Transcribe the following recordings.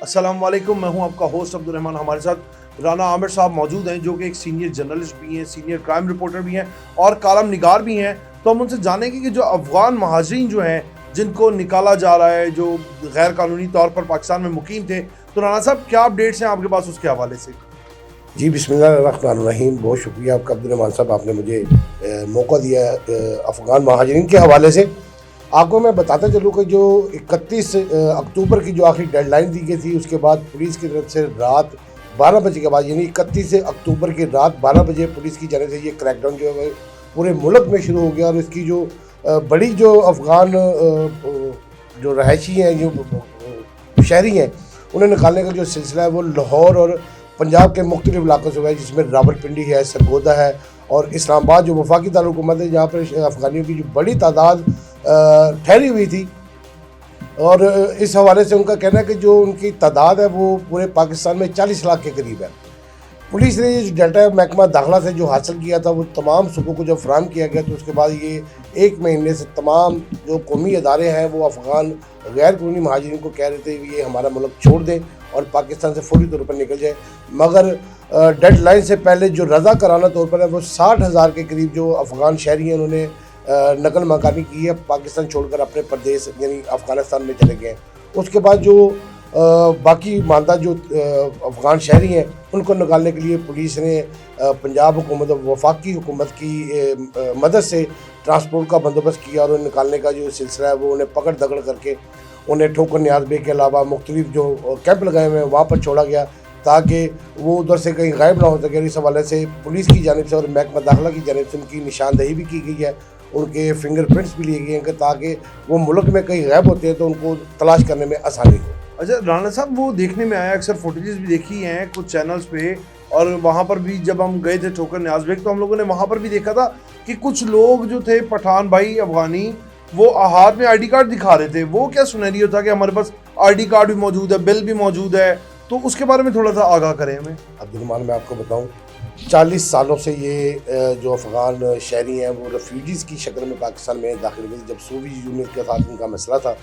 السلام علیکم، میں ہوں آپ کا ہوسٹ عبدالرحمان. ہمارے ساتھ رانا عامر صاحب موجود ہیں جو کہ ایک سینئر جرنلسٹ بھی ہیں، سینئر کرائم رپورٹر بھی ہیں اور کالم نگار بھی ہیں. تو ہم ان سے جانیں گے کہ جو افغان مہاجرین جو ہیں جن کو نکالا جا رہا ہے، جو غیر قانونی طور پر پاکستان میں مقیم تھے، تو رانا صاحب کیا اپڈیٹس ہیں آپ کے پاس اس کے حوالے سے؟ جی بسم اللہ الرحمن الرحیم. بہت شکریہ آپ کا عبدالرحمان صاحب، آپ نے مجھے موقع دیا افغان مہاجرین کے حوالے سے. آپ کو میں بتاتا چلوں کہ جو 31 اکتوبر کی جو آخری ڈیڈ لائن دی گئی تھی، اس کے بعد پولیس کی طرف سے رات 12 بجے کے بعد، یعنی 31 اکتوبر کی رات 12 بجے پولیس کی جانب سے یہ کریک ڈاؤن جو ہے پورے ملک میں شروع ہو گیا. اور اس کی جو بڑی جو افغان جو رہائشی ہیں، جو شہری ہیں، انہیں نکالنے کا جو سلسلہ ہے وہ لاہور اور پنجاب کے مختلف علاقوں سے ہوا ہے، جس میں راولپنڈی ہے، سرگودا ہے اور اسلام آباد جو وفاقی دارالحکومت ہے، جہاں پر افغانیوں کی جو بڑی تعداد ٹھہری ہوئی تھی. اور اس حوالے سے ان کا کہنا ہے کہ جو ان کی تعداد ہے وہ پورے پاکستان میں 40 لاکھ کے قریب ہے. پولیس نے یہ ڈیٹا محکمہ داخلہ سے جو حاصل کیا تھا وہ تمام صوبوں کو جب فراہم کیا گیا، تو اس کے بعد یہ ایک مہینے سے تمام جو قومی ادارے ہیں وہ افغان غیر قانونی مہاجرین کو کہہ رہے تھے یہ ہمارا ملک چھوڑ دیں اور پاکستان سے فوری طور پر نکل جائے. مگر ڈیڈ لائن سے پہلے جو رضا کرانہ طور پر ہے وہ 60,000 کے قریب جو افغان شہری ہیں، انہوں نے نقل مکانی کی ہے، پاکستان چھوڑ کر اپنے پردیس یعنی افغانستان میں چلے گئے. اس کے بعد جو باقی ماندہ جو افغان شہری ہیں ان کو نکالنے کے لیے پولیس نے پنجاب حکومت اور وفاقی حکومت کی مدد سے ٹرانسپورٹ کا بندوبست کیا، اور انہیں نکالنے کا جو سلسلہ ہے وہ انہیں پکڑ دکڑ کر کے انہیں ٹھوکر نیاز بے کے علاوہ مختلف جو کیمپ لگائے ہوئے ہیں وہاں پر چھوڑا گیا تاکہ وہ ادھر سے کہیں غائب نہ ہو سکے. اس حوالے سے پولیس کی جانب سے اور محکمہ داخلہ کی جانب سے ان کی نشاندہی بھی کی گئی ہے، ان کے فنگر پرنٹس بھی لیے گئے ہیں تاکہ وہ ملک میں کہیں غائب ہوتے ہیں تو ان کو تلاش کرنے میں آسانی ہو. اچھا رانا صاحب، وہ دیکھنے میں آیا، اکثر فوٹیجز بھی دیکھی ہیں کچھ چینلز پہ، اور وہاں پر بھی جب ہم گئے تھے ٹھوکر نیاز بیگ تو ہم لوگوں نے وہاں پر بھی دیکھا تھا کہ کچھ لوگ جو تھے پٹھان بھائی افغانی، وہ ہاتھ میں آئی ڈی کارڈ دکھا رہے تھے. وہ کیا سنیریو تھا کہ ہمارے پاس آئی ڈی کارڈ بھی موجود ہے، بل بھی موجود ہے؟ تو اس کے بارے میں تھوڑا سا آگاہ کریں ہمیں. عبدالرحمان، میں آپ کو بتاؤں 40 سالوں سے یہ جو افغان شہری ہیں وہ ریفیوجیز کی شکل میں پاکستان میں داخل ہوئے. جب سوویت یونین کے ساتھ ان کا مسئلہ تھا،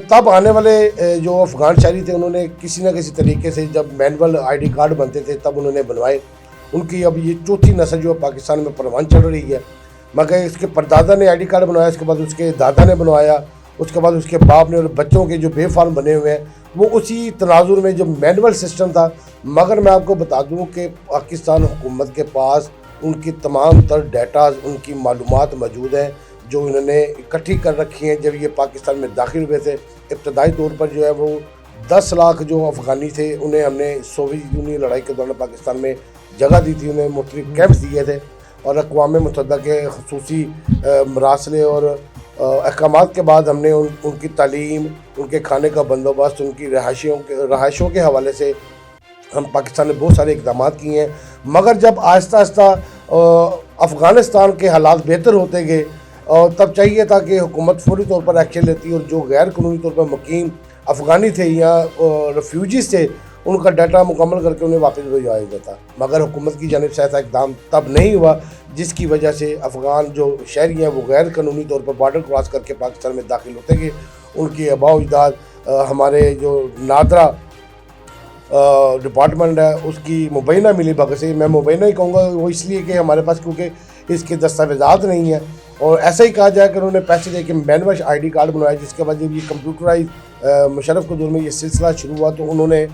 تب آنے والے جو افغان شہری تھے انہوں نے کسی نہ کسی طریقے سے جب مینول آئی ڈی کارڈ بنتے تھے تب انہوں نے بنوائے. ان کی اب یہ چوتھی نسل جو پاکستان میں پروان چل رہی ہے. مگر اس کے پردادا نے آئی ڈی کارڈ بنوایا، اس کے بعد اس کے دادا نے بنوایا، اس کے بعد اس کے باپ نے، اور بچوں کے جو بے فارم بنے ہوئے ہیں وہ اسی تناظر میں جو مینول سسٹم تھا. مگر میں آپ کو بتا دوں کہ پاکستان حکومت کے پاس ان کی تمام تر ڈیٹاز، ان کی معلومات موجود ہیں جو انہوں نے اکٹھی کر رکھی ہیں. جب یہ پاکستان میں داخل ہوئے تھے ابتدائی طور پر جو ہے وہ 10 لاکھ جو افغانی تھے انہیں ہم نے سوویت یونین لڑائی کے دوران پاکستان میں جگہ دی تھی، انہیں مختلف کیمپس دیے تھے، اور اقوام متحدہ کے خصوصی مراسلے اور احکامات کے بعد ہم نے ان کی تعلیم، ان کے کھانے کا بندوبست، ان کی رہائشوں کے حوالے سے ہم پاکستان نے بہت سارے اقدامات کیے ہیں. مگر جب آہستہ آہستہ افغانستان کے حالات بہتر ہوتے گئے اور تب چاہیے تھا کہ حکومت فوری طور پر ایکشن لیتی، اور جو غیر قانونی طور پر مقیم افغانی تھے یا ریفیوجیز تھے ان کا ڈیٹا مکمل کر کے انہیں واپس بھیجوایا جاتا. مگر حکومت کی جانب سے ایسا اقدام تب نہیں ہوا، جس کی وجہ سے افغان جو شہری ہیں وہ غیر قانونی طور پر بارڈر کراس کر کے پاکستان میں داخل ہوتے گئے. ان کی آباء و اجداد ہمارے جو نادرا ڈپارٹمنٹ ہے اس کی مبینہ ملی بھگت سے، میں مبینہ ہی کہوں گا وہ اس لیے کہ ہمارے پاس کیونکہ اس کے دستاویزات نہیں ہیں، اور ایسا ہی کہا جائے کہ انہوں نے پیسے دے کے مینوش آئی ڈی کارڈ بنوایا. جس کے بعد جب یہ کمپیوٹرائز مشرف کے دور میں یہ سلسلہ شروع ہوا تو انہوں نے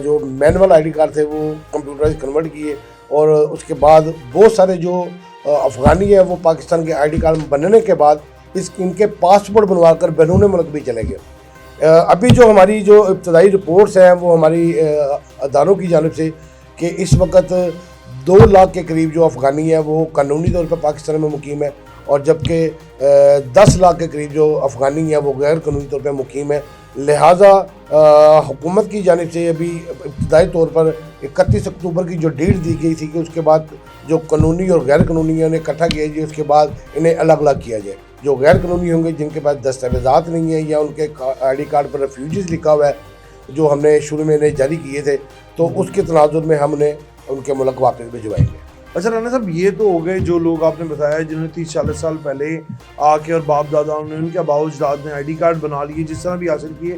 جو مینول آئی ڈی کارڈ تھے وہ کمپیوٹرائز کنورٹ کیے، اور اس کے بعد بہت سارے جو افغانی ہیں وہ پاکستان کے آئی ڈی کارڈ بننے کے بعد ان کے پاسپورٹ بنوا کر بیرون ملک بھی چلے گئے. ابھی جو ہماری جو ابتدائی رپورٹس ہیں وہ ہماری اداروں کی جانب سے کہ اس وقت 2 لاکھ کے قریب جو افغانی ہیں وہ قانونی طور پر پاکستان میں مقیم ہے، اور جبکہ 10 لاکھ کے قریب جو افغانی ہیں وہ غیر قانونی طور پر مقیم ہے. لہٰذا حکومت کی جانب سے ابھی ابتدائی طور پر 31 اکتوبر کی جو ڈیٹ دی گئی تھی کہ اس کے بعد جو قانونی اور غیر قانونی ہیں انہیں اکٹھا کیا جائے، اس کے بعد انہیں الگ الگ کیا جائے. جو غیر قانونی ہوں گے جن کے پاس دستاویزات نہیں ہیں یا ان کے I D card per refugees لکھا ہوا ہے جو ہم نے شروع میں انہیں جاری کیے تھے، تو اس کے تناظر میں ہم نے ان کے ملک واپس بھجوائیں گے. اچھا رانا صاحب، یہ تو ہو گئے جو لوگ آپ نے بتایا جنہوں نے 30-40 سال پہلے آ کے اور باپ دادا ان کے آباء و اجداد نے آئی ڈی کارڈ بنا لیے جس طرح بھی حاصل کیے.